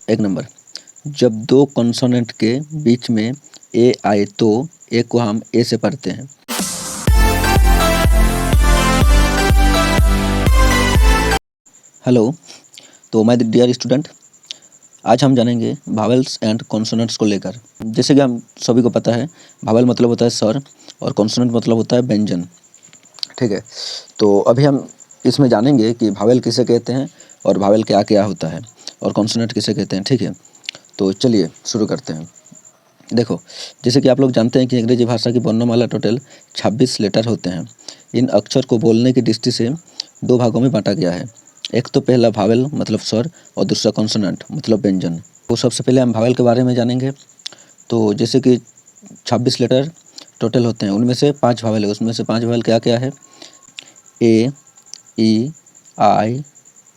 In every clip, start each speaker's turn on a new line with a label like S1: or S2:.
S1: एक नंबर, जब दो कॉन्सोनेंट के बीच में ए आए तो ए को हम ए से पढ़ते हैं। हेलो, तो माय डियर स्टूडेंट, आज हम जानेंगे वावेल्स एंड कॉन्सोनेंट्स को लेकर। जैसे कि हम सभी को पता है, वावेल मतलब होता है स्वर और कॉन्सोनेंट मतलब होता है व्यंजन। ठीक है, तो अभी हम इसमें जानेंगे कि वावेल किसे कहते हैं और वावेल क्या क्या होता है और कॉन्सोनेंट किसे कहते हैं। ठीक है, तो चलिए शुरू करते हैं। देखो, जैसे कि आप लोग जानते हैं कि अंग्रेजी भाषा की वर्णमाला टोटल 26 लेटर होते हैं। इन अक्षर को बोलने की दृष्टि से दो भागों में बांटा गया है। एक तो पहला वावेल मतलब स्वर और दूसरा कॉन्सोनेंट मतलब व्यंजन। तो सबसे पहले हम वावेल के बारे में जानेंगे। तो जैसे कि 26 लेटर टोटल होते हैं, उनमें से 5 वावेल है। उसमें से 5 वावेल क्या क्या है? ए, ई, आई,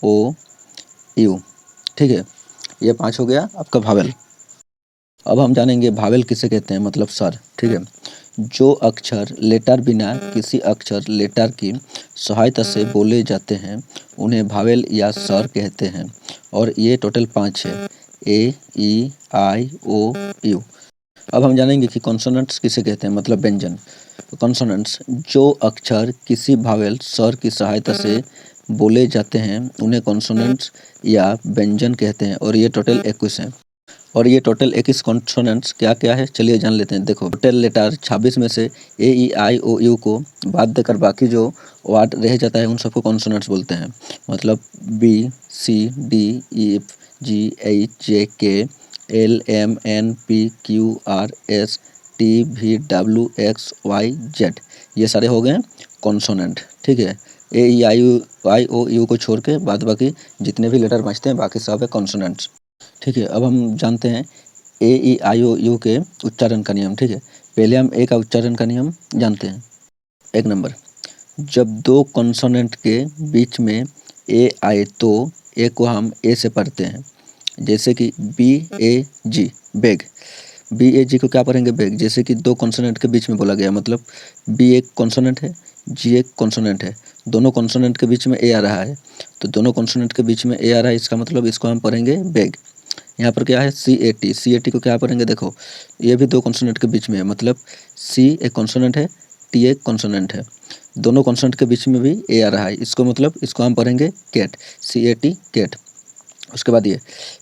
S1: ओ, यू। ठीक है, ये 5 हो गया आपका वावेल। अब हम जानेंगे वावेल किसे कहते हैं, मतलब स्वर। ठीक है, जो अक्षर लेटर बिना किसी अक्षर लेटर की सहायता से बोले जाते हैं उन्हें वावेल या स्वर कहते हैं, और ये टोटल 5 है: ए, ई, आई, ओ, यू। अब हम जानेंगे कि कॉन्सोनेंट्स किसे कहते हैं, मतलब व्यंजन। कॉन्सोनेंट्स जो अक्षर किसी वावेल स्वर की सहायता से बोले जाते हैं उन्हें कॉन्सोनेंट्स या व्यंजन कहते हैं, और ये टोटल 21 हैं। और ये टोटल 21 कॉन्सोनेंट्स क्या क्या है, चलिए जान लेते हैं। देखो, टोटल लेटर 26 में से ए, ई, आई, ओ, यू को बात देकर बाकी जो वर्ड रह जाता है उन सबको कॉन्सोनेंट्स बोलते हैं। मतलब B, C, D, E, F, G, H, J, K, L, M, N, P, Q, R, S, T, V, W, X, Y, Z, ये सारे हो गए कॉन्सोनेंट। ठीक है, ए, ई, आई, ओ, यू को छोड़ के बाद बाकी जितने भी लेटर बचते हैं बाकी सब है कॉन्सोनेंट्स। ठीक है, अब हम जानते हैं ए, ई, आई, ओ, यू के उच्चारण का नियम। ठीक है, पहले हम ए का उच्चारण का नियम जानते हैं। एक नंबर, जब दो कॉन्सोनेंट के बीच में ए आए तो ए को हम ए से पढ़ते हैं। जैसे कि बी, ए, जी, बैग। बी, ए, जी को क्या पढ़ेंगे? बैग। जैसे कि दो कॉन्सोनेंट के बीच में बोला गया, मतलब बी एक कॉन्सोनेंट है, जी एक कॉन्सोनेंट है, दोनों कॉन्सोनेंट के बीच में ए आ रहा है, तो दोनों कॉन्सोनेंट के बीच में ए आ रहा है, इसका मतलब इसको हम पढ़ेंगे बैग। यहाँ पर क्या है? सी, ए, टी। सी, ए, टी को क्या पढ़ेंगे? देखो, ये भी दो कॉन्सोनेंट के बीच में है, मतलब सी एक कॉन्सोनेंट है, टी एक कॉन्सोनेंट है, दोनों कॉन्सोनेंट के बीच में भी ए आ रहा है, इसको मतलब इसको हम पढ़ेंगे कैट। सी, ए, टी, कैट। उसके बाद ये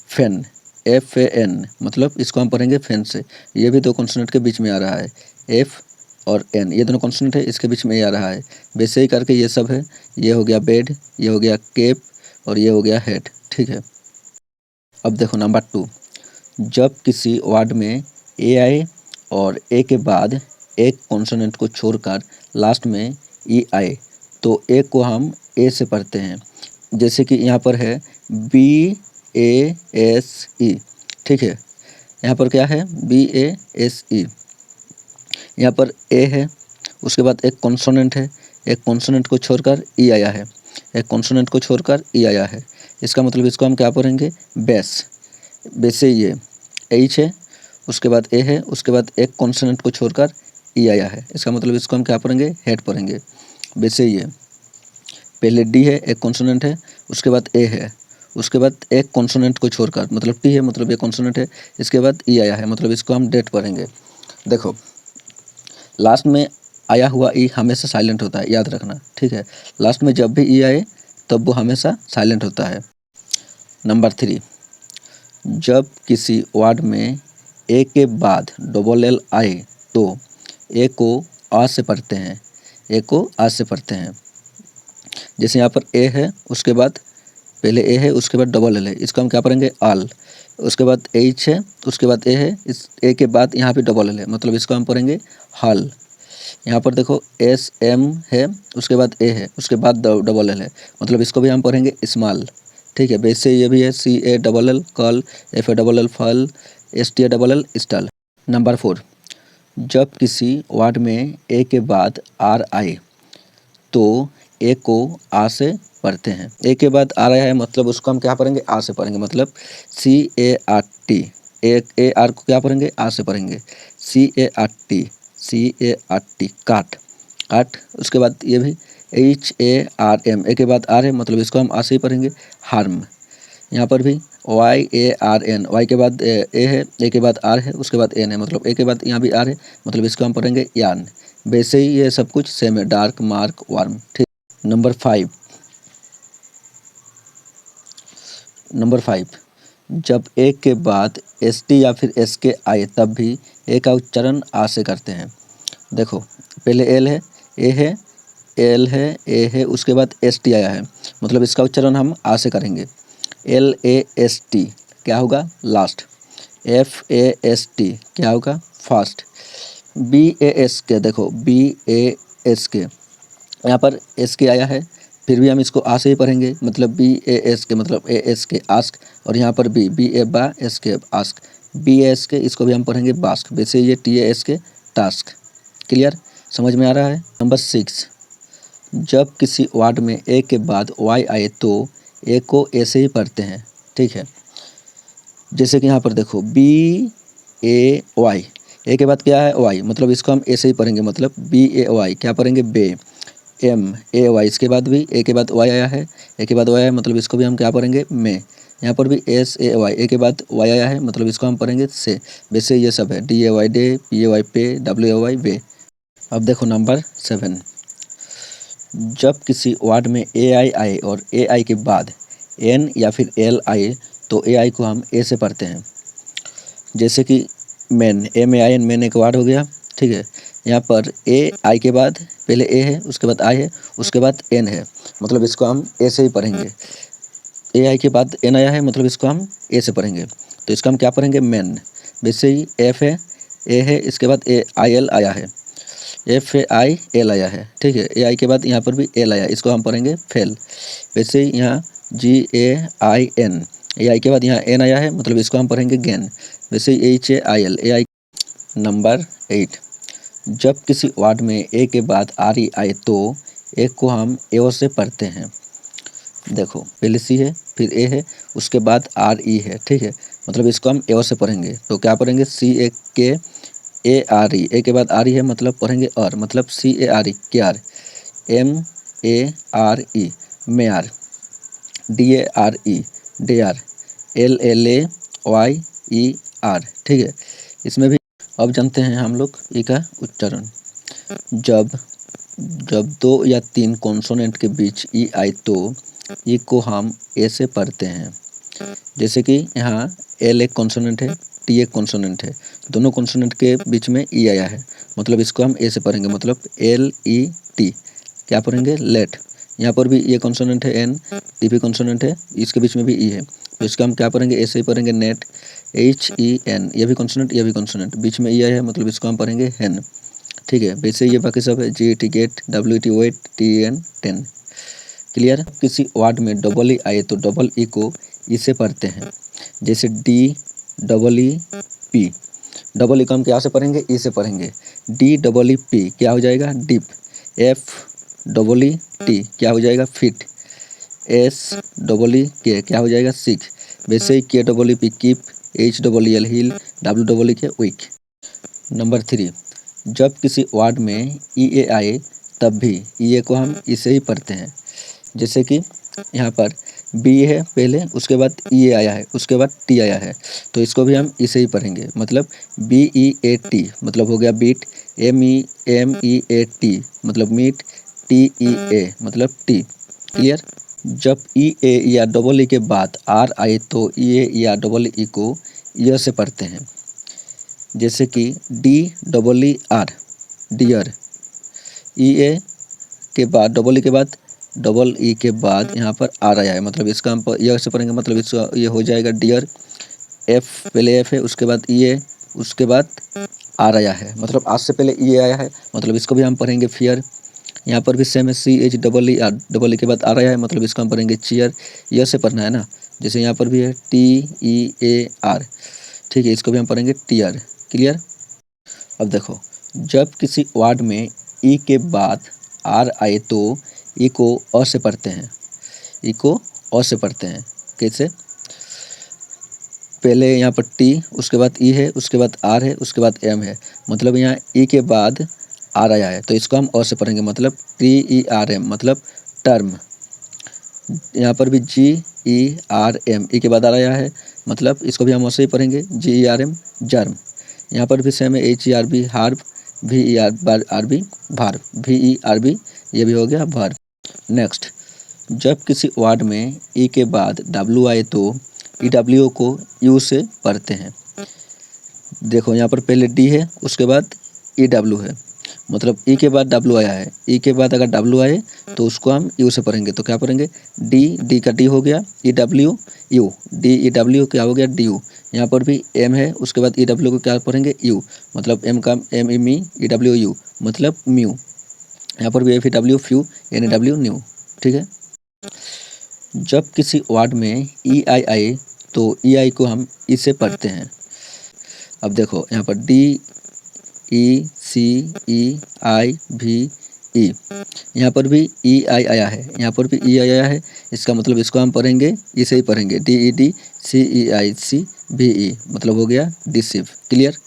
S1: फैन, एफ, ए, एन, मतलब इसको हम पढ़ेंगे फैन से। ये भी दो कॉन्सोनेंट के बीच में आ रहा है, एफ और एन, ये दोनों कॉन्सोनेंट है, इसके बीच में ए आ रहा है। वैसे ही करके ये सब है, ये हो गया बेड, ये हो गया केप, और ये हो गया हेड। ठीक है, अब देखो नंबर 2, जब किसी वर्ड में ए आए और ए के बाद एक कॉन्सोनेंट को छोड़कर लास्ट में ई आए तो ए को हम ए से पढ़ते हैं। जैसे कि यहाँ पर है बी, ए, एस, ई। ठीक है, यहाँ पर क्या है? बी, ए, एस, ई। यहाँ पर ए है, उसके बाद एक कॉन्सोनेंट है, एक कॉन्सोनेंट को छोड़कर ई आया है, एक कॉन्सोनेंट को छोड़कर ई आया है, इसका मतलब इसको हम क्या पढ़ेंगे? बेस। वैसे ये एच है, उसके बाद ए है, उसके बाद एक कॉन्सोनेंट को छोड़कर ई आया है, इसका मतलब इसको हम क्या पढ़ेंगे? हेड पढ़ेंगे। वैसे ये पहले डी है, एक कॉन्सोनेंट है, उसके बाद ए है, उसके बाद एक कॉन्सोनेंट को छोड़कर, मतलब टी है, मतलब ये कॉन्सोनेंट है, इसके बाद ई आया है, मतलब इसको हम डेट पढ़ेंगे। देखो, लास्ट में आया हुआ ई हमेशा साइलेंट होता है, याद रखना। ठीक है, लास्ट में जब भी ई आए तब वो हमेशा साइलेंट होता है। नंबर 3, जब किसी वर्ड में ए के बाद डबल एल आए तो ए को आ से पढ़ते हैं, ए को आ से पढ़ते हैं। जैसे यहाँ पर ए है, उसके बाद पहले ए है, उसके बाद डबल एल है, इसको हम क्या पढ़ेंगे? आल। उसके बाद एच है, उसके बाद ए है, इस ए के बाद यहाँ पे डबल एल है, मतलब इसको हम पढ़ेंगे हल। यहाँ पर देखो एस, एम है, उसके बाद ए है, उसके बाद डबल एल है, मतलब इसको भी हम पढ़ेंगे स्मॉल। ठीक है, वैसे ये भी है सी, ए, डबल एल कल, एफ, ए, डबल एल फल, एस, टी, ए, डबल एल स्टल। नंबर 4, जब किसी वर्ड में ए के बाद आर आए तो ए को आ से पढ़ते हैं। ए के बाद आ रहा है, मतलब उसको हम क्या पढ़ेंगे? आ से पढ़ेंगे, मतलब C, A, R, T. A R को क्या पढ़ेंगे? आ से पढ़ेंगे। C, A, R, T, C, A, R, T, cart, cart. उसके बाद ये भी H, A, R, M, A के बाद आर है, मतलब इसको हम आ से ही पढ़ेंगे, हार्म। यहाँ पर भी Y A R N, Y के बाद ए है, ए के बाद आर है, उसके बाद एन है, मतलब ए के बाद यहाँ भी आर है, मतलब इसको हम पढ़ेंगे यार्न। वैसे ही ये सब कुछ सेम है, डार्क, मार्क, वार्म। ठीक। नंबर 5, जब ए के बाद एस टी या फिर एस के आए तब भी ए का उच्चारण आ से करते हैं। देखो पहले एल है, ए है, एल है, ए है, उसके बाद एस टी आया है, मतलब इसका उच्चारण हम आ से करेंगे। एल ए एस टी क्या होगा? Last. F A S T क्या होगा? फास्ट। बी ए एस के, देखो बी ए एस के, यहाँ पर एस के आया है, फिर भी हम इसको आ से ही पढ़ेंगे, मतलब बी ए एस के, मतलब ए एस के आस्क, और यहाँ पर बी ए बा एस के आस्क, बी एस के, इसको भी हम पढ़ेंगे बास्क। वैसे ये टी ए एस के टास्क। क्लियर? समझ में आ रहा है? नंबर 6, जब किसी वर्ड में ए के बाद वाई आए तो ए को ऐसे ही पढ़ते हैं। ठीक है, जैसे कि यहाँ पर देखो बी ए वाई, ए के बाद क्या है? वाई, मतलब इसको हम ऐसे ही पढ़ेंगे, मतलब बी ए वाई क्या पढ़ेंगे? बे। एम ए वाई, इसके बाद भी ए के बाद वाई आया है, ए के बाद वाई आया, मतलब इसको भी हम क्या पढ़ेंगे? में। यहाँ पर भी एस ए वाई, ए के बाद वाई आया है, मतलब इसको हम पढ़ेंगे से। वैसे ये सब है, D A Y day, P A Y pay, W A Y way. अब देखो नंबर 7, जब किसी वर्ड में ए आई आए और ए आई के बाद एन या फिर एल आए तो ए आई को हम ए से पढ़ते हैं। जैसे कि man, M A I N, man एक वर्ड हो गया। ठीक है, यहाँ पर ए आई के बाद पहले ए है, उसके बाद आई है, उसके बाद एन है, मतलब इसको हम ए से ही पढ़ेंगे। ए आई के बाद एन आया है, मतलब इसको हम ए से पढ़ेंगे, तो इसका हम क्या पढ़ेंगे? मैन। वैसे ही एफ है, ए है, इसके बाद ए आई एल आया है, एफ ए आई एल आया है। ठीक है, ए आई के बाद यहाँ पर भी एल आया, इसको हम पढ़ेंगे फेल। वैसे ही यहाँ जी ए आई एन, ए आई के बाद यहाँ एन आया है, मतलब इसको हम पढ़ेंगे गेन। वैसे ही H A I L, A I. Number 8, जब किसी वर्ड में ए के बाद आर ई आए तो ए को हम ए से पढ़ते हैं। देखो पहले सी है, फिर ए है, उसके बाद आर ई है। ठीक है, मतलब इसको हम ए से पढ़ेंगे, तो क्या पढ़ेंगे? सी ए के ए आर ई, ए के बाद आर ई है, मतलब पढ़ेंगे और, मतलब C A R E care. M A R E mare, D A R E dare, L L A Y E R. ठीक है, इसमें भी अब जानते हैं हम लोग ई का उच्चारण। जब जब 2 या 3 कॉन्सोनेंट के बीच ई आए तो ई को हम ए से पढ़ते हैं। जैसे कि यहाँ एल एक कॉन्सोनेंट है, टी एक कॉन्सोनेंट है, दोनों कॉन्सोनेंट के बीच में ई आया है, मतलब इसको हम ए से पढ़ेंगे, मतलब एल ई टी क्या पढ़ेंगे? लेट। यहाँ पर भी ये कॉन्सोनेंट है एन, टी भी कॉन्सोनेंट है, इसके बीच में भी ई है, तो इसका हम क्या पढ़ेंगे? ऐसे ही पढ़ेंगे नेट। एच ई एन, ये भी कॉन्सोनेंट, ये भी कॉन्सोनेंट, बीच में ई आया है, मतलब इसको हम पढ़ेंगे हैन। ठीक है, वैसे ये बाकी सब है, G T get, W T wet, T N ten. Clear? किसी वर्ड में डबल ई आए तो डबल ई को ई से पढ़ते हैं। जैसे D double E P, double E को हम क्या से पढ़ेंगे? ई से पढ़ेंगे। डी डबल ई पी क्या हो जाएगा? Dip. F double E T क्या हो जाएगा? फिट। एस डबल ई के क्या हो जाएगा? सिक। वैसे ही K double E P keep, H double E L heel, W double E K week. Number 3, जब किसी वर्ड में ई ए आए तब भी ई ए को हम ई से ही पढ़ते हैं। जैसे कि यहाँ पर बी है पहले, उसके बाद ई ए आया है, उसके बाद टी आया है, तो इसको भी हम ई से ही पढ़ेंगे, मतलब बी ई ए टी मतलब हो गया beat. M E A T मतलब मीट। टी ई ए मतलब टी। क्लियर? जब ई ए या डबल ई के बाद आर आए तो ई ए या डबल ई को ईयर से पढ़ते हैं। जैसे कि D double E R deer, E A के बाद डबल ई के बाद, डबल ई के बाद यहाँ पर आर आया है, मतलब इसका हम ईयर से पढ़ेंगे, मतलब इसका ये हो जाएगा डियर। एफ पहले एफ है, उसके बाद ई ए, उसके बाद आर आया है, मतलब आज से पहले ई ए आया है, मतलब इसको भी हम पढ़ेंगे फियर। यहाँ पर भी सेम है, C H double E R, double E के बाद आर आया है, मतलब इसको हम पढ़ेंगे चीयर। ईयर से पढ़ना है ना, जैसे यहाँ पर भी है टी ई ए आर। ठीक है, इसको भी हम पढ़ेंगे टी आर। क्लियर? अब देखो, जब किसी वर्ड में ई के बाद आर आए तो ई को अ से पढ़ते हैं। ई को अ से पढ़ते हैं। कैसे? पहले यहाँ पर टी, उसके बाद ई है, उसके बाद आर है, उसके बाद एम है, मतलब यहाँ ई के बाद आर आया है, तो इसको हम अ से पढ़ेंगे, मतलब टी ई आर एम मतलब टर्म। यहाँ पर भी जी GERM, ई के बाद आया है, मतलब इसको भी हम वैसे ही पढ़ेंगे GERM जर्म। यहाँ पर भी सेम है HERB herb, VERB verb, VERB ये भी हो गया भार्ब। नेक्स्ट, जब किसी वर्ड में ई के बाद डब्ल्यू आए तो EW को यू से पढ़ते हैं। देखो यहाँ पर पहले डी है, उसके बाद EW है, मतलब ई के बाद डब्ल्यू आया है, ई के बाद अगर डब्ल्यू आए तो उसको हम यू से पढ़ेंगे। तो क्या पढ़ेंगे, डी का डी हो गया, EW यू, DEW क्या हो गया DU। यहाँ पर भी एम है, उसके बाद EW को क्या पढ़ेंगे यू, मतलब एम का एम मी EW यू मतलब म्यू। यहाँ पर भी FEW फ्यू, NEW न्यू। ठीक है। जब किसी वर्ड में EI आए तो EI को हम ई से पढ़ते हैं। अब देखो यहाँ पर DECEIVE, यहाँ पर भी EI आया है, यहाँ पर भी EI आया है, इसका मतलब इसको हम पढ़ेंगे इसे ही पढ़ेंगे DEDCEICVE, मतलब हो गया डिसीव। क्लियर।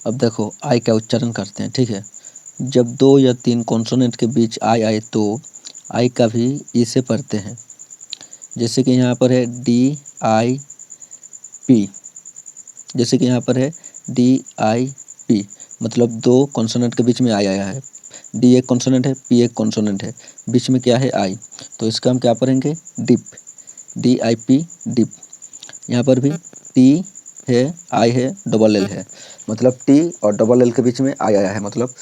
S1: अब देखो आई का उच्चारण करते हैं। ठीक है। जब 2 या 3 कॉन्सोनेंट के बीच आई आए तो आई का भी ई से पढ़ते हैं। जैसे कि यहाँ पर है DIP, जैसे कि यहाँ पर है DIP, मतलब 2 कॉन्सोनेंट के बीच में आई आया है। डी एक कॉन्सोनेंट है, पी एक कॉन्सोनेंट है, बीच में क्या है आई, तो इसका हम क्या पढ़ेंगे डिप, DIP डिप। यहाँ पर भी टी है, आई है, डबल एल है, मतलब टी और डबल एल के बीच में आई आया है, मतलब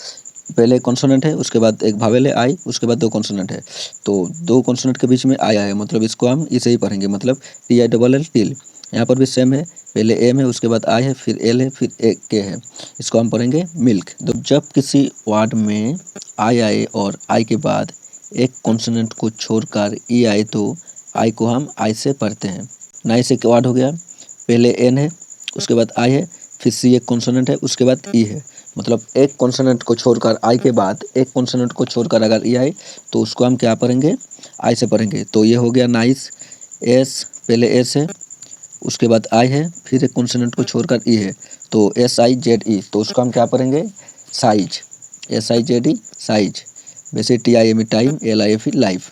S1: पहले एक कॉन्सोनेंट है, उसके बाद एक भावेल है आई, उसके बाद 2 कॉन्सोनेंट है, तो 2 कॉन्सोनेंट के बीच में आया है, मतलब इसको हम इसे ही पढ़ेंगे, मतलब TILL टिल। यहाँ पर भी सेम है, पहले एम है, उसके बाद आई है, फिर एल है, फिर ए के है, इसको हम पढ़ेंगे मिल्क। तो जब किसी वर्ड में आई आए और आई के बाद एक कॉन्सोनेंट को छोड़कर ई आए तो आई को हम आई से पढ़ते हैं। नाई से वर्ड हो गया, पहले एन है, उसके बाद आई है, फिर सी एक कॉन्सोनेंट है, उसके बाद ई है, मतलब एक कॉन्सोनेंट को छोड़कर आई के बाद एक कॉन्सोनेंट को छोड़कर अगर ई आए तो उसको हम क्या पढ़ेंगे आई से पढ़ेंगे। तो ये हो गया नाइस, एस पहले एस है, उसके बाद आई है, फिर एक कॉन्सोनेंट को छोड़कर ई है, तो SIZE, तो उसको हम क्या पढ़ेंगे साइज, SIZE साइज। वैसे TIME टाइम, LIFE लाइफ।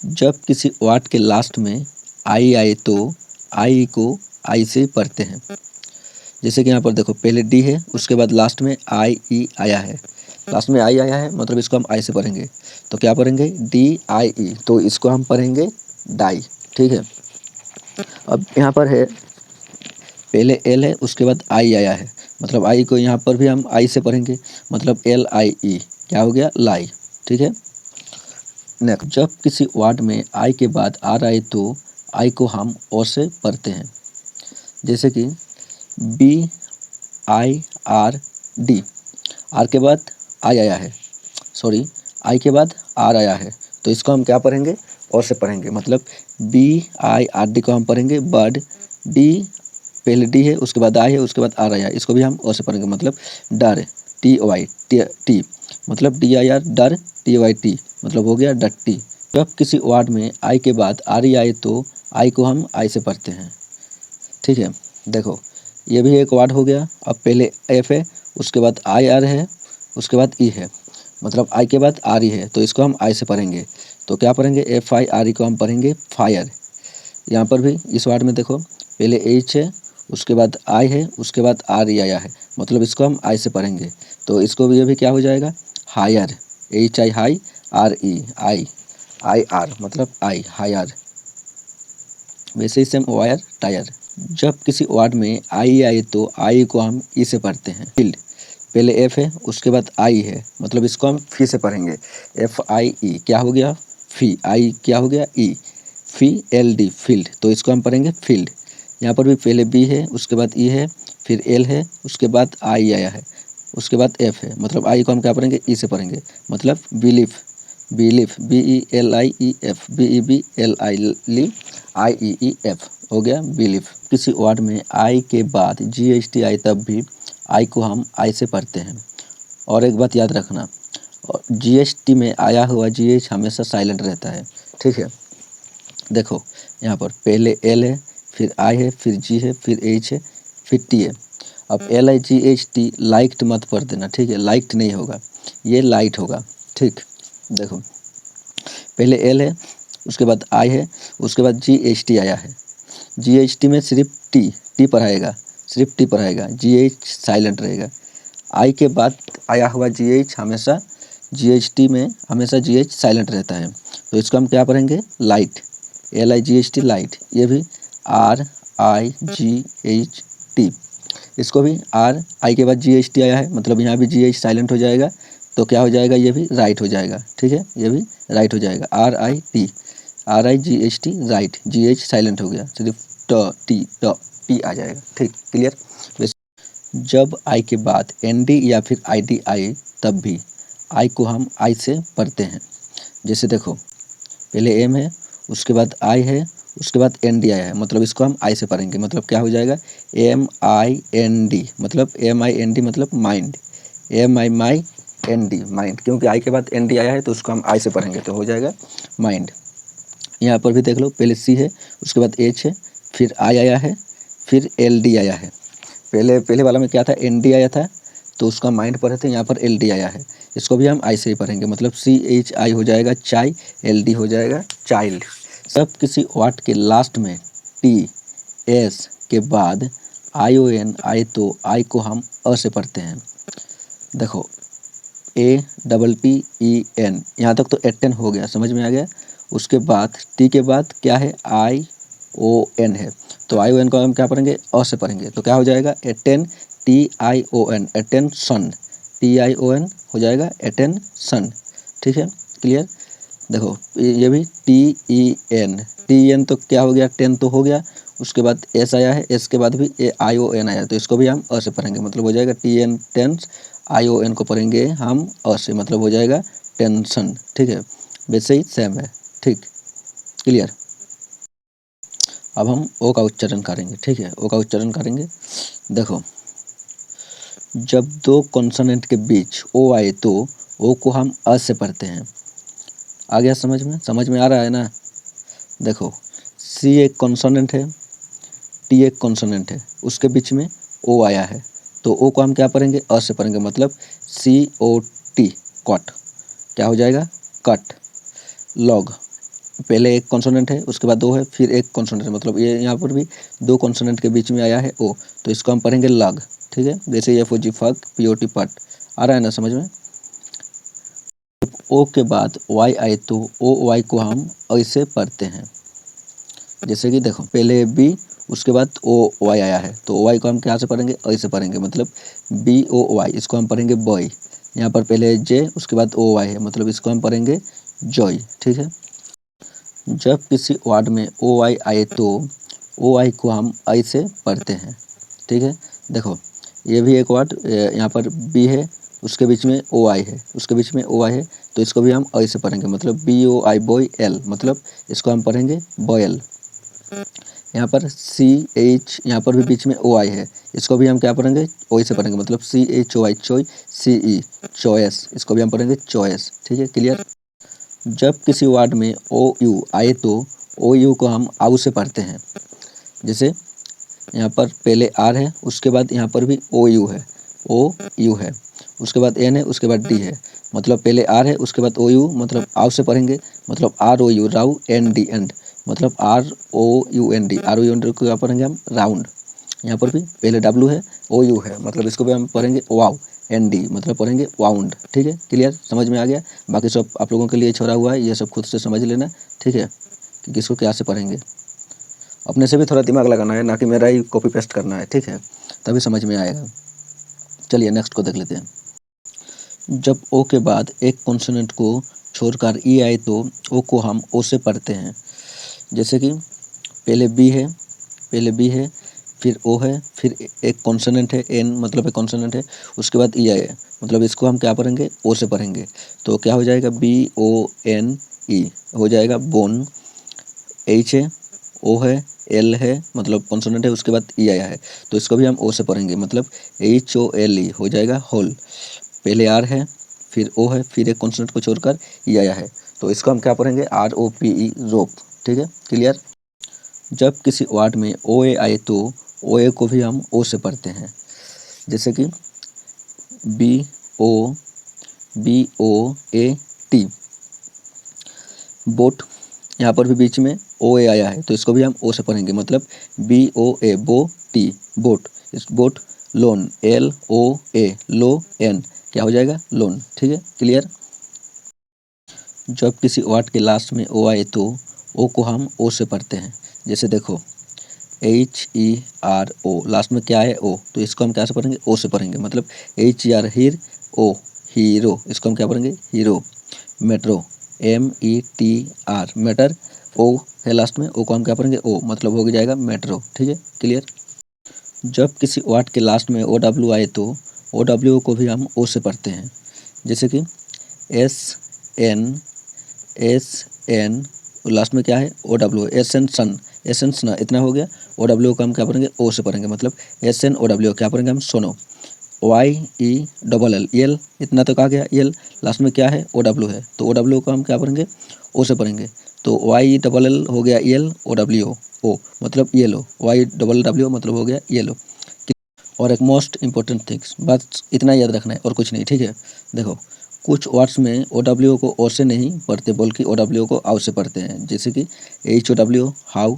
S1: जब किसी वर्ड के लास्ट में आई आए तो आई को आई से पढ़ते हैं। जैसे कि यहाँ पर देखो पहले डी है, उसके बाद लास्ट में IE आया है, लास्ट में आई आया है, मतलब इसको हम आई से पढ़ेंगे। तो क्या पढ़ेंगे DIE, तो इसको हम पढ़ेंगे डाई। ठीक है। अब यहाँ पर है पहले एल है, उसके बाद आई आया है, मतलब आई को यहाँ पर भी हम आई से पढ़ेंगे, मतलब LIE क्या हो गया लाई। ठीक है। नेक्स्ट, जब किसी वर्ड में आई के बाद आर आए तो आई को हम ओ से पढ़ते हैं। जैसे कि BIRD, आर के बाद आई आया है, सॉरी आई के बाद आर आया है, तो इसको हम क्या पढ़ेंगे और से पढ़ेंगे, मतलब BIRD को हम पढ़ेंगे बर्ड। डी पहले डी है, उसके बाद आई है, उसके बाद आर आया है, इसको भी हम और से पढ़ेंगे, मतलब डर, TOY मतलब DIR डर, TYT मतलब हो गया डट्टी। जब किसी वर्ड में आई के बाद आर ई आए तो आई को हम आई से पढ़ते हैं। ठीक है। देखो ये भी एक वर्ड हो गया। अब पहले एफ है, उसके बाद IR है, उसके बाद ई है, मतलब आई के बाद आर ई है, तो इसको हम आई से पढ़ेंगे। तो क्या पढ़ेंगे FIRE को हम पढ़ेंगे फायर। यहाँ पर भी इस वर्ड में देखो पहले H है, उसके बाद आई है, उसके बाद आर ई आया है, मतलब इसको हम आई से पढ़ेंगे। तो इसको भी ये भी क्या हो जाएगा हायर, HI हाई, RE आई, IR मतलब आई हायर। वैसे ही सेम वायर टायर। जब किसी वर्ड में आई आए तो आई को हम ई से पढ़ते हैं। फील्ड पहले एफ है, उसके बाद आई है, मतलब इसको हम फी से पढ़ेंगे, FIE क्या हो गया फी, आई क्या हो गया ई, फी LD फील्ड, तो इसको हम पढ़ेंगे फील्ड। यहाँ पर भी पहले बी है, उसके बाद ई है, फिर एल है, उसके बाद आई आया है, उसके बाद एफ है, मतलब आई को हम क्या पढ़ेंगे ई से पढ़ेंगे, मतलब बिलीफ, बिलीफ BELIEF, BEBLIEF हो गया बिलीफ। किसी वर्ड में आई के बाद GST आए तब भी आई को हम आई से पढ़ते हैं। और एक बात याद रखना, GST में आया हुआ GH हमेशा साइलेंट रहता है। ठीक है। देखो यहाँ पर पहले एल है, फिर आई है, फिर जी है, फिर एच है, फिर टी है। अब LIGHT लाइक्ड मत पढ़ देना, ठीक है, लाइक्ड नहीं होगा, ये लाइट होगा। ठीक। देखो पहले एल है, उसके बाद आई है, उसके बाद GHT आया है। GHT में सिर्फ टी पढ़ाएगा, सिर्फ टी पढ़ाएगा, GH साइलेंट रहेगा। आई के बाद आया हुआ GH हमेशा GHT में हमेशा GH साइलेंट रहता है, तो इसको हम क्या पढ़ेंगे, लाइट, LIGHT लाइट। ये भी RIGHT, इसको भी आई के बाद GHT आया है, मतलब यहाँ भी GH साइलेंट हो जाएगा, तो क्या हो जाएगा, ये भी राइट हो जाएगा। ठीक है, ये भी राइट हो जाएगा, RIGHT राइट, GH साइलेंट हो गया, सिर्फ टी आ जाएगा। ठीक, क्लियर। जब आई के बाद ND या फिर ID आए तब भी आई को हम आई से पढ़ते हैं। जैसे देखो, पहले M है, उसके बाद I है, उसके बाद ND आया है, मतलब इसको हम आई से पढ़ेंगे, मतलब क्या हो जाएगा, MIND, मतलब MIND मतलब माइंड, MIND माइंड, क्योंकि आई के बाद ND आया है तो उसको हम आई से पढ़ेंगे, तो हो जाएगा माइंड। यहाँ पर भी देख लो, पहले C है, उसके बाद H है, फिर I आया है, फिर LD आया है। पहले वाला में क्या था, ND आया था तो उसका माइंड पढ़े थे, यहाँ पर LD आया है, इसको भी हम आई से ही पढ़ेंगे, मतलब CHI हो जाएगा चाय, LD हो जाएगा चाइल्ड। सब किसी वर्ड के लास्ट में TS के बाद ION आए तो आई को हम अ से पढ़ते हैं। देखो, APPEN, यहाँ तक तो एटेन हो गया, समझ में आ गया। उसके बाद टी के बाद क्या है, ION है, तो ION को हम क्या पढ़ेंगे, अ से पढ़ेंगे, तो क्या हो जाएगा, एटेन, TION, अटेंशन, TION हो जाएगा अटेंशन। ठीक है, क्लियर। देखो, ये भी TEN तो क्या हो गया, 10 तो हो गया। उसके बाद S आया है, S के बाद भी ION आया है, तो इसको भी हम अ से पढ़ेंगे, मतलब हो जाएगा TN टेंस, ION को पढ़ेंगे हम अ से, मतलब हो जाएगा टेंशन। ठीक है, वैसे ही सेम है। ठीक, क्लियर। अब हम ओ का उच्चारण करेंगे। ठीक है, ओ का उच्चारण करेंगे। देखो, जब दो कॉन्सोनेंट के बीच ओ आए तो ओ को हम अ से पढ़ते हैं। आ गया समझ में आ रहा है ना। देखो, C एक कॉन्सोनेंट है, T एक कॉन्सोनेंट है, उसके बीच में O आया है, तो O को हम क्या पढ़ेंगे, अ से पढ़ेंगे, मतलब COT, कट। क्या हो जाएगा, कट। लॉग, पहले एक कॉन्सोनेंट है, उसके बाद दो है, फिर एक कॉन्सोनेंट है, मतलब ये यहाँ पर भी दो कॉन्सोनेंट के बीच में आया है O, तो इसको हम पढ़ेंगे लग। ठीक है, जैसे FOG फग, POT पट। आ रहा है ना समझ में। O के बाद Y आए तो OY को हम ऐसे पढ़ते हैं। जैसे कि देखो, पहले B, उसके बाद OY आया है, तो OY को हम क्या से पढ़ेंगे, ऐसे पढ़ेंगे, मतलब BOY, इसको हम पढ़ेंगे बॉय। यहाँ पर पहले J, उसके बाद OY है, मतलब इसको हम पढ़ेंगे जॉय। ठीक है, जब किसी वर्ड में OY आए तो OI को हम ऐसे पढ़ते हैं। ठीक है, देखो, ये भी एक वर्ड, यहाँ पर B है, उसके बीच में OI है, उसके बीच में OI है, तो इसको भी हम ऐसे पढ़ेंगे, मतलब BOI बॉय L, मतलब इसको हम पढ़ेंगे बॉयल। यहाँ पर CH, यहाँ पर भी बीच में OI है, इसको भी हम क्या पढ़ेंगे, OI से पढ़ेंगे, मतलब CHOI चॉय, CE चॉइस, इसको भी हम पढ़ेंगे चॉइस। ठीक है, क्लियर। जब किसी वर्ड में OU आए तो OU को हम आउ से पढ़ते हैं। जैसे यहाँ पर पहले R है, उसके बाद यहाँ पर भी OU है, OU है, उसके बाद N है, उसके बाद D है, मतलब पहले R है, उसके बाद OU, मतलब आउ से पढ़ेंगे, मतलब ROU राउ, ND एंड, मतलब ROUND को क्या पढ़ेंगे हम, राउंड। यहाँ पर भी पहले W है, OU है, मतलब इसको भी हम पढ़ेंगे वाउ, ND मतलब पढ़ेंगे वाउंड। ठीक है, क्लियर, समझ में आ गया। बाकी सब आप लोगों के लिए छोड़ा हुआ है, ये सब खुद से समझ लेना। ठीक है, कि किसको क्या से पढ़ेंगे, अपने से भी थोड़ा दिमाग लगाना है, ना कि मेरा ही कॉपी पेस्ट करना है। ठीक है, तभी समझ में आएगा। चलिए नेक्स्ट को देख लेते हैं। जब ओ के बाद एक कॉन्सोनेंट को छोड़कर ई आए तो ओ को हम ओ से पढ़ते हैं। जैसे कि पहले बी है, फिर ओ है, फिर एक कॉन्सोनेंट है एन, मतलब एक कॉन्सोनेंट है, उसके बाद ई आया, मतलब इसको हम क्या पढ़ेंगे, ओ से पढ़ेंगे, तो क्या हो जाएगा, BONE हो जाएगा बोन। H है, O है, L है, मतलब कॉन्सोनेंट है, उसके बाद ई आया है, तो इसको भी हम ओ से पढ़ेंगे, मतलब HOLE हो जाएगा होल। पहले R है, फिर O है, फिर एक कॉन्सोनेंट को छोड़कर ई आया है, तो इसको हम क्या पढ़ेंगे, ROPE रोप। ठीक है, क्लियर। जब किसी वर्ड में OA आए तो OA को भी हम O से पढ़ते हैं। जैसे कि BOAT बोट, यहाँ पर भी बीच में ओ ए आया है तो इसको भी हम ओ से पढ़ेंगे, मतलब बी ओ ए, बो टी, बोट, इस बोट, लोन, एल ओ ए, लो, एन, क्या हो जाएगा, लोन। ठीक है, क्लियर। जब किसी वर्ड के लास्ट में ओ आए तो ओ को हम ओ से पढ़ते हैं। जैसे देखो HERO, लास्ट में क्या है, ओ, तो इसको हम क्या से पढ़ेंगे, ओ से पढ़ेंगे, मतलब HER, हीर, ओ, हीरो, इसको हम क्या पढ़ेंगे, हीरो। मेट्रो, METR, मैटर, ओ है लास्ट में, ओ को हम क्या पढ़ेंगे, ओ, मतलब हो जाएगा मेट्रो। ठीक है, क्लियर। जब किसी वर्ड के लास्ट में OW आए तो OW को भी हम ओ से पढ़ते हैं। जैसे कि SN, लास्ट में क्या है, OW, SN, सन, SN सना, इतना हो गया। OW को हम क्या पढ़ेंगे, ओ से पढ़ेंगे, मतलब SNOW, क्या पढ़ेंगे हम, सोनो। YELL, यल, इतना तो कहा गया, यल, लास्ट में क्या है, OW है, तो OW को हम क्या पढ़ेंगे, ओ से पढ़ेंगे, तो YELL हो गया यल, OW, ओ, मतलब येलो, YWW मतलब हो गया येलो। और एक मोस्ट इम्पोर्टेंट थिंग्स, बस इतना याद रखना है और कुछ नहीं। ठीक है, देखो कुछ वर्ड्स में OW को ओ से नहीं पढ़ते बल्कि OW को आउ से पढ़ते हैं। जैसे कि HOW, how,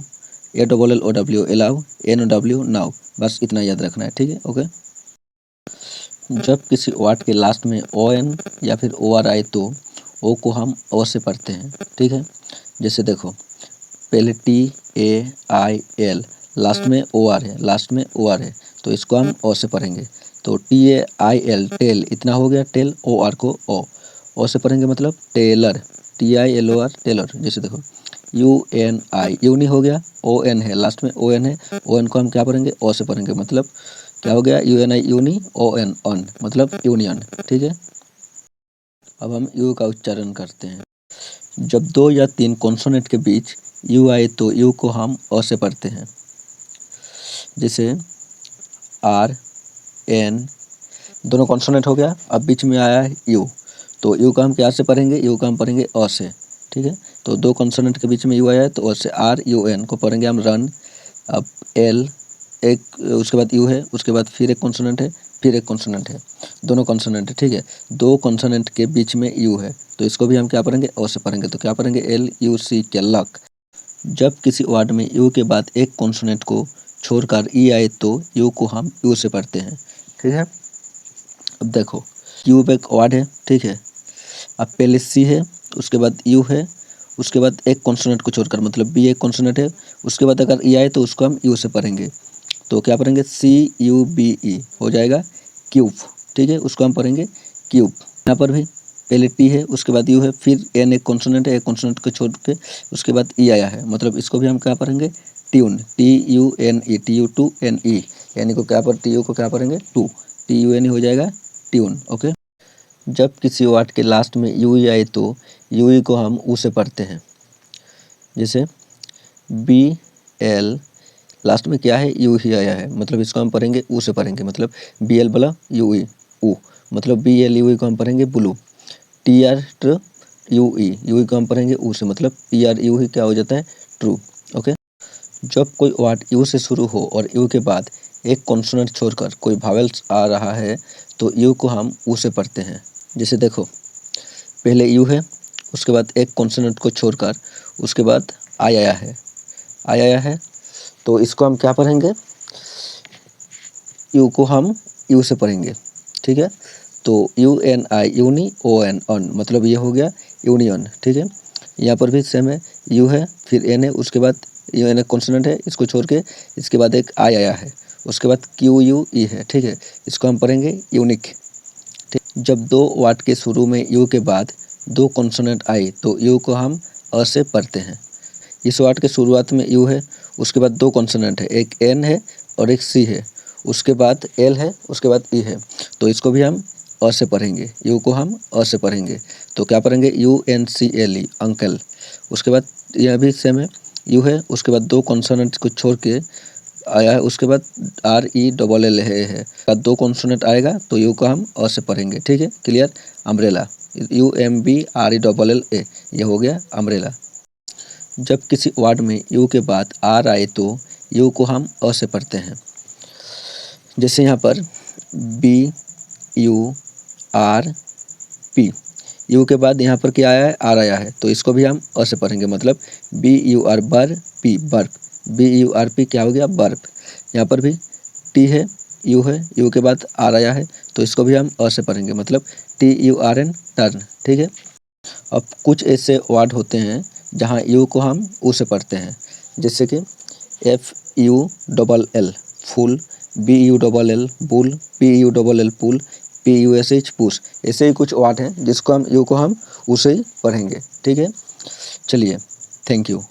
S1: ALLOW, allow, NOW, now, बस इतना याद रखना है। ठीक है, ओके। जब किसी वर्ड के लास्ट में ON या फिर OR आए तो ओ को हम ओ से पढ़ते हैं। ठीक है, जैसे देखो पहले TAIL, लास्ट में OR है, लास्ट में OR है, तो इसको हम ओ से पढ़ेंगे, तो TAIL, टेल, इतना हो गया, टेल, OR को ओ से पढ़ेंगे, मतलब टेलर, TILOR, टेलर। जैसे देखो UNI, यूनी हो गया, ON है, लास्ट में ON है, ON को हम क्या पढ़ेंगे, ओ से पढ़ेंगे, मतलब क्या हो गया, UNI, यूनी, ON, ऑन, मतलब यूनियन। ठीक है, अब हम यू का उच्चारण करते हैं। जब दो या तीन कॉन्सोनेंट के बीच यू आए तो यू को हम अ से पढ़ते हैं। जैसे RN, दोनों कॉन्सोनेंट हो गया, अब बीच में आया है यू, तो यू का हम क्या से पढ़ेंगे, यू का हम पढ़ेंगे अ से। ठीक है, तो दो कॉन्सोनेंट के बीच में यू आया है तो अ से, RUN को पढ़ेंगे हम रन। अब L, एक, उसके बाद यू है, उसके बाद फिर एक कॉन्सोनेंट है, फिर एक कॉन्सोनेंट है, दोनों कॉन्सोनेंट है। ठीक है, दो कॉन्सोनेंट के बीच में यू है तो इसको भी हम क्या पढ़ेंगे, ओ से पढ़ेंगे, तो क्या पढ़ेंगे, LUC, क्या, लक। जब किसी वर्ड में यू के बाद एक कॉन्सोनेंट को छोड़कर ई आए तो यू को हम यू से पढ़ते हैं। ठीक है, अब देखो क्यूब एक वर्ड है, ठीक है, अब पहले सी है, उसके बाद यू है, उसके बाद एक कॉन्सोनेंट को छोड़कर, मतलब बी एक कॉन्सोनेंट है, उसके बाद अगर ई आए तो उसको हम यू से पढ़ेंगे, तो क्या पढ़ेंगे, CUBE हो जाएगा क्यूब। ठीक है, उसको हम पढ़ेंगे क्यूब। यहाँ पर भी पहले टी है, उसके बाद यू है, फिर एन एक कॉन्सोनेंट है, एक कॉन्सोनेंट को छोड़ के उसके बाद ई आया है, मतलब इसको भी हम क्या पढ़ेंगे, ट्यून, TUNE, TU2NE, यानी को क्या पर TU को क्या पढ़ेंगे, टू, TUNE हो जाएगा ट्यून। ओके। जब किसी वर्ड के लास्ट में यू आए तो यू को हम ऊ से पढ़ते हैं। जैसे BL, लास्ट में क्या है, यू ही आया है, मतलब इसको हम पढ़ेंगे ऊ से पढ़ेंगे, मतलब BL बला UE, ऊ, मतलब BLUE को हम पढ़ेंगे ब्लू। TRUE, यू को हम पढ़ेंगे ऊ से, मतलब TRU ही क्या हो जाता है, ट्रू। ओके। जब कोई वर्ड यू से शुरू हो और यू के बाद एक कॉन्सोनेंट छोड़कर कोई वावेल्स आ रहा है तो यू को हम ऊ से पढ़ते हैं। जैसे देखो पहले यू है, उसके बाद एक कॉन्सोनेंट को छोड़कर उसके बाद आई आया है, तो इसको हम क्या पढ़ेंगे, यू को हम यू से पढ़ेंगे। ठीक है, तो UNI, यूनी, ON, ऑन, मतलब ये हो गया यूनियन। ठीक है, यहाँ पर भी सेम है, यू है, फिर एन है, उसके बाद यू एन कॉन्सोनेंट है, इसको छोड़ के इसके बाद एक आई आया है, उसके बाद QUE है। ठीक है, इसको हम पढ़ेंगे यूनिक। ठीक, जब दो वर्ड के शुरू में यू के बाद दो कॉन्सोनेंट आए तो यू को हम अ से पढ़ते हैं। इस वर्ड के शुरुआत में यू है, उसके बाद दो कॉन्सोनेंट है, एक एन है और एक सी है, उसके बाद एल है, उसके बाद ई है, तो इसको भी हम अ से पढ़ेंगे, यू को हम अ से पढ़ेंगे, तो क्या पढ़ेंगे, UNCLE, अंकल। उसके बाद यह भी सेम है, यू है, उसके बाद दो कॉन्सोनेंट को छोड़ के आया है, उसके बाद RELL है, बाद दो कॉन्सोनेंट आएगा तो यू को हम अ से पढ़ेंगे। ठीक है, क्लियर। अम्ब्रेला, UMBRELLA, ये हो गया अम्ब्रेला। जब किसी वर्ड में यू के बाद आर आए तो यू को हम अ से पढ़ते हैं। जैसे यहाँ पर BURP, यू के बाद यहाँ पर क्या आया है, आर आया है, तो इसको भी हम अ से पढ़ेंगे, मतलब बी यू आर बर पी बर्फ, बी यू आर पी क्या हो गया, बर्फ। यहाँ पर भी टी है, यू है, यू के बाद आर आया है, तो इसको भी हम अ से पढ़ेंगे, मतलब T U R N, turn. ठीक है। अब कुछ ऐसे वर्ड होते हैं जहाँ यू को हम ऊ से पढ़ते हैं, जैसे कि F U double L full, B U double L bull, P U double L pull, P U S H push. ऐसे ही कुछ वर्ड हैं जिसको हम यू को हम ऊ से ही पढ़ेंगे। ठीक है, चलिए, थैंक यू।